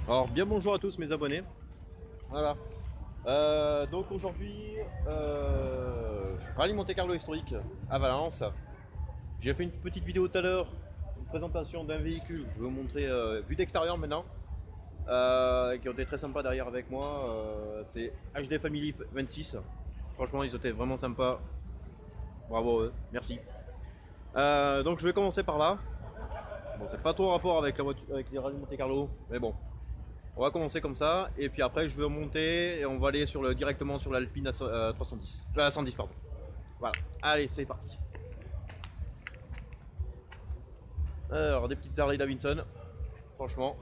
Alors bien bonjour à tous mes abonnés. Voilà. Donc aujourd'hui, Rallye Monte Carlo historique à Valence. J'ai fait une petite vidéo tout à l'heure, une présentation d'un véhicule. Je vais vous montrer vue d'extérieur maintenant, qui ont été très sympas derrière avec moi. C'est HD Family 26. Franchement, ils étaient vraiment sympas. Bravo à eux, merci. Donc je vais commencer par là. Bon, c'est pas trop rapport avec la voiture, avec les Rallye Monte Carlo, mais bon. On va commencer comme ça, et puis après je vais monter et on va aller directement sur l'Alpine 310. 110 pardon. Voilà, allez c'est parti. Alors des petites Harley Davidson, franchement,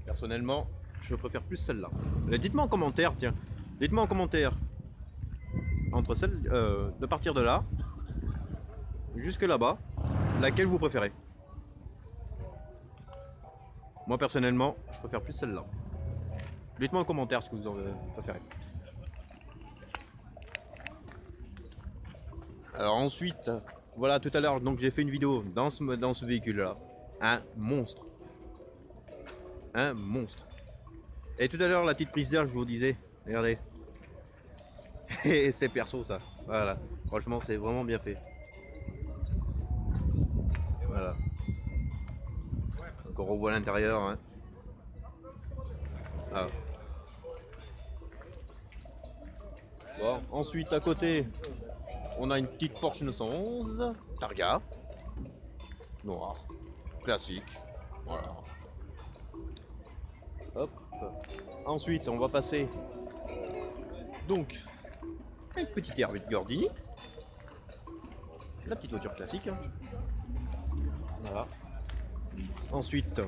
personnellement, je préfère plus celle-là. Dites-moi en commentaire, tiens, dites-moi en commentaire, entre celle, de partir de là, jusque là-bas, laquelle vous préférez. Moi personnellement, je préfère plus celle-là. Dites-moi en commentaire ce que vous en préférez. Alors ensuite, voilà tout à l'heure, donc j'ai fait une vidéo dans ce véhicule-là. Un monstre. Un monstre. Et tout à l'heure, la petite prise d'air, je vous disais, regardez. Et c'est perso ça. Voilà. Franchement, c'est vraiment bien fait. Voilà. Donc on revoit l'intérieur. Hein. Ah. Bon, ensuite à côté, on a une petite Porsche 911 Targa. Noir. Classique. Voilà. Hop. Ensuite, on va passer donc à une petite R8 Gordini. La petite voiture classique. Hein. Voilà. Ensuite,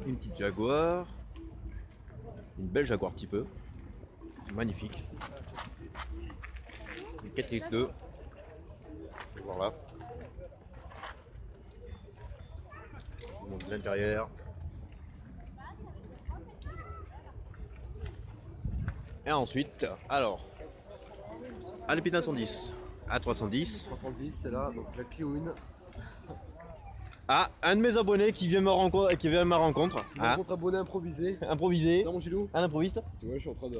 une petite Jaguar. Une belle Jaguar petit peu. Magnifique. Une 4 litres 2. Voilà. Je vous montre l'intérieur. Et ensuite, alors, Alpine 110, A310. 310, c'est là, donc la Clio 1. Ah, un de mes abonnés qui vient à ma rencontre. C'est un contre abonné improvisé. Improvisé. C'est mon Gilou. Un improviste. Tu vois, je suis en train de.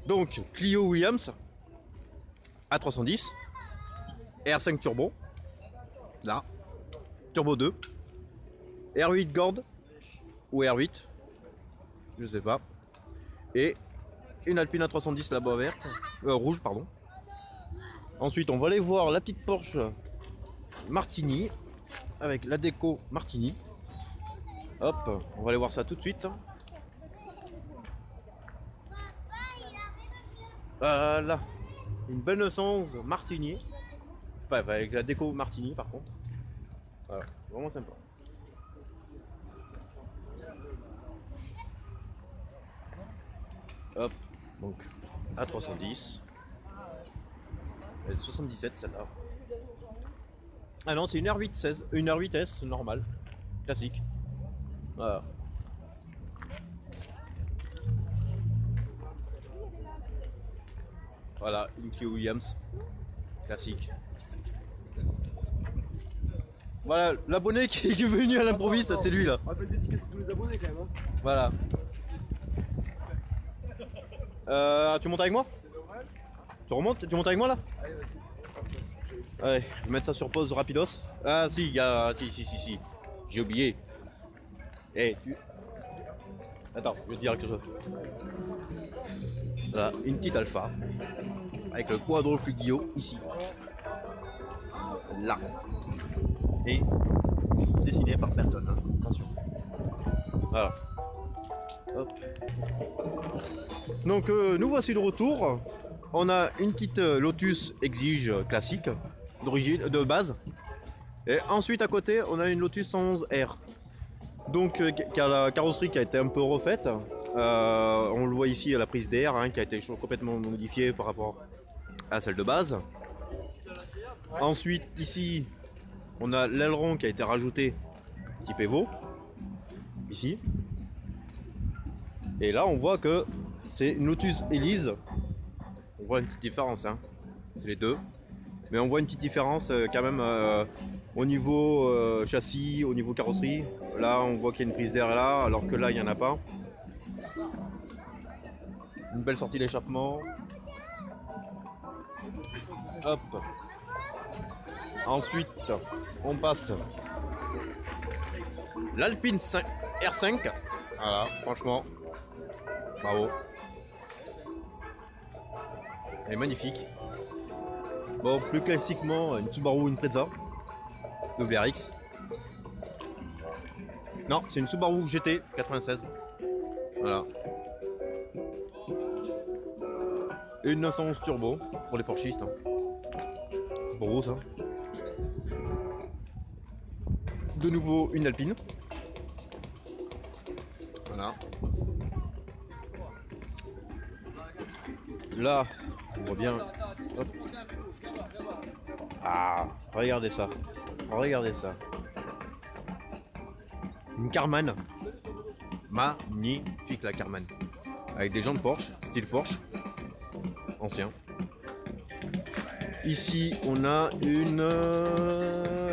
Donc, Clio Williams, A310, R5 Turbo, là, Turbo 2, R8 Gord, ou R8, je sais pas, et une Alpine A310 là-bas verte, rouge, pardon. Ensuite, on va aller voir la petite Porsche Martini, avec la déco Martini. Hop, on va aller voir ça tout de suite. Voilà, une belle 911 Martini, enfin avec la déco Martini par contre. Voilà, vraiment sympa. Hop, donc A310. Elle est 77 celle-là. Ah non, c'est une R8 une R8S normale, classique. Voilà. Voilà, une Clio Williams, classique. Voilà, l'abonné qui est venu à l'improviste, c'est lui là. On va faire dédicacer tous les abonnés quand même. Hein. Voilà. Tu montes avec moi? Tu montes avec moi là? Allez, vas-y. Ouais, je vais mettre ça sur pause rapidos. Ah si, il y a... Si. J'ai oublié. Eh, tu... Attends, je vais te dire quelque chose. Voilà, une petite Alpha. Avec le Quadro Fluidio ici. Là. Et dessiné par Berton. Hein. Attention. Voilà. Hop. Donc nous voici de retour. On a une petite Lotus Exige classique, d'origine, de base. Et ensuite à côté, on a une Lotus 111R. Donc qui a la carrosserie qui a été un peu refaite. On le voit ici à la prise d'air hein, qui a été complètement modifiée par rapport à celle de base. Ensuite ici, on a l'aileron qui a été rajouté type Evo. Ici. Et là on voit que c'est une Lotus Elise. On voit une petite différence, hein. C'est les deux. Mais on voit une petite différence quand même Au niveau châssis, au niveau carrosserie, là on voit qu'il y a une prise d'air là, alors que là il n'y en a pas. Une belle sortie d'échappement. Hop. Ensuite, on passe l'Alpine R5. Voilà, franchement, bravo. Elle est magnifique. Bon, plus classiquement, une Subaru Impreza WRX. Non, c'est une Subaru GT 96. Voilà. Et une 911 turbo pour les Porschistes. Hein. C'est pour vous ça. De nouveau une Alpine. Voilà. Là, on voit bien. Hop. Ah, regardez ça. Regardez ça. Une Carman. Magnifique la Carman. Avec des jantes Porsche, style Porsche. Ancien. Ici, on a une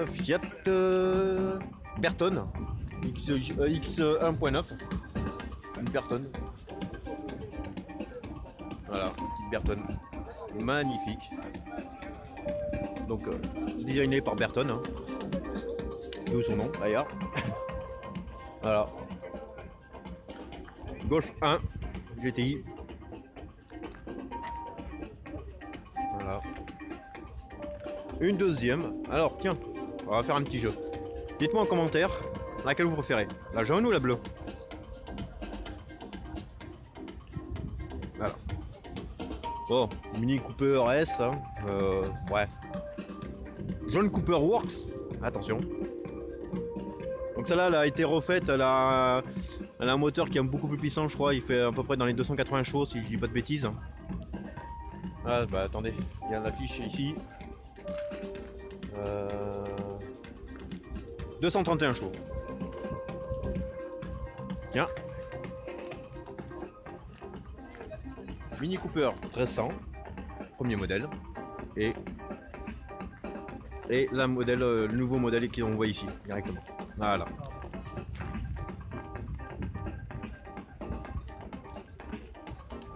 Fiat Bertone X1.9. Une Bertone. Voilà, petite Bertone. Magnifique. Donc, designé par Bertone. Hein. D'où son nom, d'ailleurs. Voilà. Golf 1 GTI. Voilà. Une deuxième. Alors, tiens, on va faire un petit jeu. Dites-moi en commentaire laquelle vous préférez. La jaune ou la bleue? Voilà. Bon, Mini Cooper S. Hein. Ouais. Jaune Cooper Works. Attention. Donc celle-là, elle a été refaite. Elle a un moteur qui est beaucoup plus puissant, je crois. Il fait à peu près dans les 280 chevaux, si je dis pas de bêtises. Ah, bah attendez, il y a l'affiche ici. 231 chevaux. Tiens. Mini Cooper 1300, premier modèle. Et la modèle, le nouveau modèle qu'on voit ici, directement. Voilà.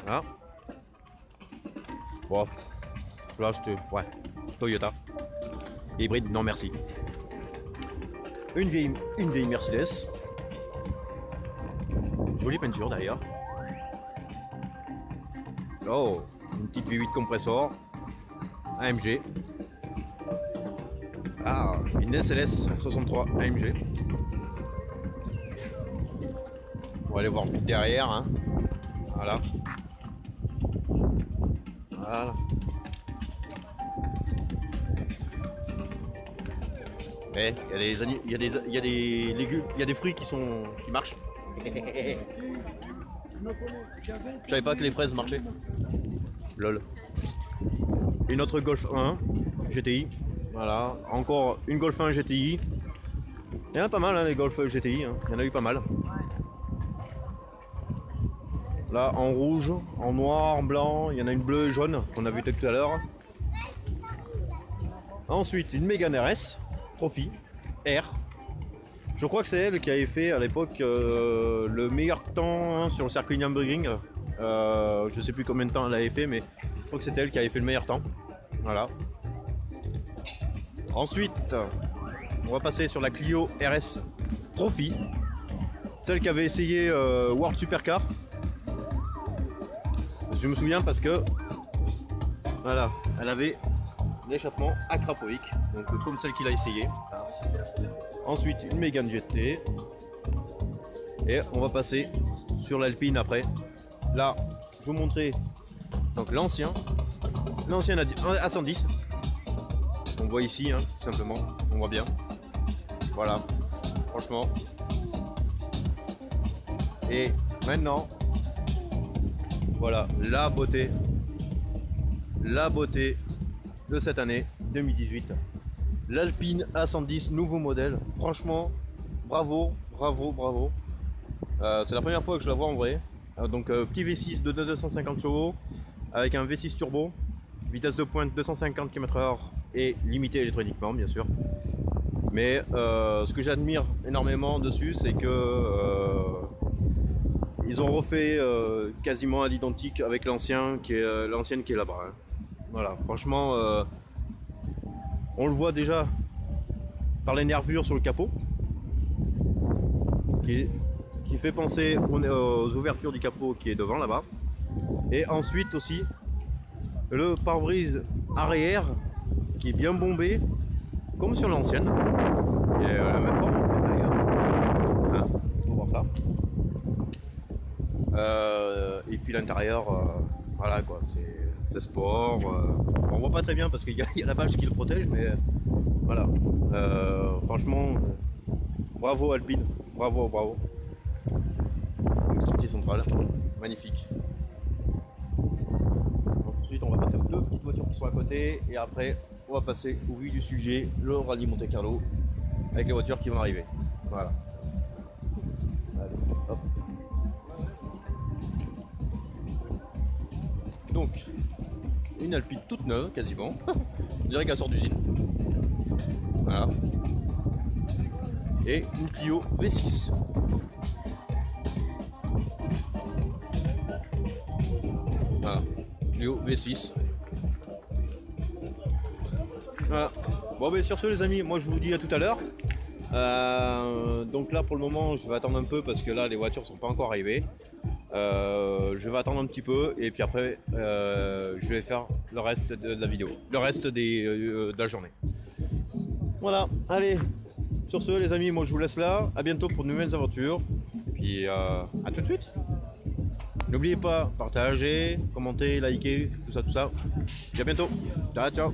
Voilà. Bon. Là, ouais. Toyota. Hybride, non merci. Une vieille Mercedes. Jolie peinture d'ailleurs. Oh, une petite V8 compressor. AMG. Ah, une SLS 63 AMG. On va aller voir vite derrière. Hein. Voilà. Voilà. Eh, il y a des légumes, il y a des fruits qui marchent. Je savais pas que les fraises marchaient. Lol. Une autre Golf 1 GTI. Voilà. Encore une Golf 1 GTI. Il y en a pas mal hein, les Golf GTI. Hein. Il y en a eu pas mal. Là en rouge, en noir, en blanc. Il y en a une bleue et jaune qu'on a vu tout à l'heure. Ensuite une Mégane RS Trophy R. Je crois que c'est elle qui avait fait à l'époque le meilleur temps hein, sur le circuit Nürburgring. Je sais plus combien de temps elle avait fait, mais je crois que c'était elle qui avait fait le meilleur temps. Voilà. Ensuite, on va passer sur la Clio RS Trophy, celle qui avait essayé World Supercar. Je me souviens parce que voilà, elle avait l'échappement acrapoïque, donc comme celle qu'il a essayé. Ensuite une Mégane GT et on va passer sur l'Alpine après. Là je vais vous montrer donc l'ancien A110. On voit ici hein, tout simplement, on voit bien. Voilà, franchement. Et maintenant voilà la beauté de cette année 2018, l'Alpine A110 nouveau modèle. Franchement bravo. C'est la première fois que je la vois en vrai. Donc petit V6 de 250 chevaux avec un V6 turbo, vitesse de pointe 250 km/h et limité électroniquement bien sûr. Mais ce que j'admire énormément dessus, c'est que ils ont refait quasiment à l'identique avec l'ancienne qui est là-bas. Hein. Voilà, franchement, on le voit déjà par les nervures sur le capot, qui fait penser aux ouvertures du capot qui est devant là-bas. Et ensuite aussi le pare-brise arrière qui est bien bombé, comme sur l'ancienne, qui est la même forme en plus d'ailleurs. Hein, on va voir ça. Et puis l'intérieur, voilà quoi, c'est sport. On voit pas très bien parce qu'il y a la vache qui le protège, mais voilà. Franchement, bravo Alpine, bravo, bravo. Donc, sortie centrale, magnifique. Ensuite, on va passer aux deux petites voitures qui sont à côté, et après, on va passer au vif du sujet, le rallye Monte Carlo, avec les voitures qui vont arriver. Voilà. Allez, hop. Donc, une Alpine toute neuve, quasiment. On dirait qu'elle sort d'usine. Voilà. Et une Clio V6. Voilà. Clio V6. Voilà. Bon, ben sur ce, les amis, moi je vous dis à tout à l'heure. Donc là, pour le moment, je vais attendre un peu parce que là, les voitures sont pas encore arrivées. Je vais attendre un petit peu et puis après je vais faire le reste de la vidéo, le reste de la journée. Voilà, allez, sur ce les amis, moi je vous laisse là, à bientôt pour de nouvelles aventures, et puis à tout de suite. N'oubliez pas, partager, commenter, liker, tout ça, et à bientôt, ciao ciao.